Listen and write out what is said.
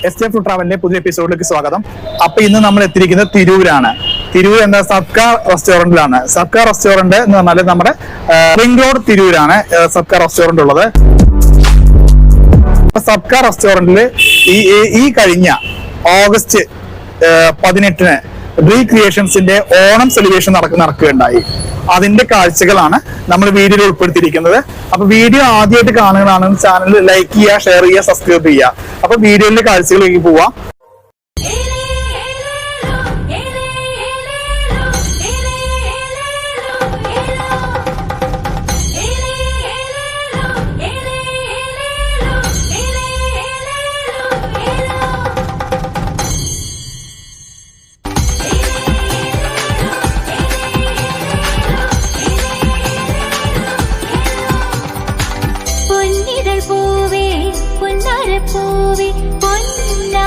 SJ food ട്രാവലിന്റെ പുതിയ എപ്പിസോഡിലേക്ക് സ്വാഗതം. അപ്പൊ ഇന്ന് നമ്മൾ എത്തിയിരിക്കുന്നത് തിരൂരാണ്. തിരൂർ എന്താ സബ്കാർ റെസ്റ്റോറന്റിലാണ്. സബ്കാർ റെസ്റ്റോറന്റ് എന്ന് പറഞ്ഞാൽ നമ്മുടെ റിംഗ് റോഡ് തിരൂരാണ് സബ്കാർ റെസ്റ്റോറന്റ് ഉള്ളത്. സബ്കാർ റെസ്റ്റോറന്റിൽ ഈ കഴിഞ്ഞ ഓഗസ്റ്റ് 18 റീക്രിയേഷൻസിന്റെ ഓണം സെലിബ്രേഷൻ നടക്കുകയുണ്ടായി. അതിന്റെ കാഴ്ചകളാണ് നമ്മൾ വീഡിയോയിൽ ഉൾപ്പെടുത്തിയിരിക്കുന്നത്. അപ്പൊ വീഡിയോ ആദ്യമായിട്ട് കാണുന്നതാണെങ്കിൽ ചാനൽ ലൈക്ക് ചെയ്യുക, ഷെയർ ചെയ്യുക, സബ്സ്ക്രൈബ് ചെയ്യുക. അപ്പൊ വീഡിയോയിലെ കാഴ്ചകളിലേക്ക് പോവാം. പൂവേ പൊന്നാരപ്പൂവേ പൊന്നാ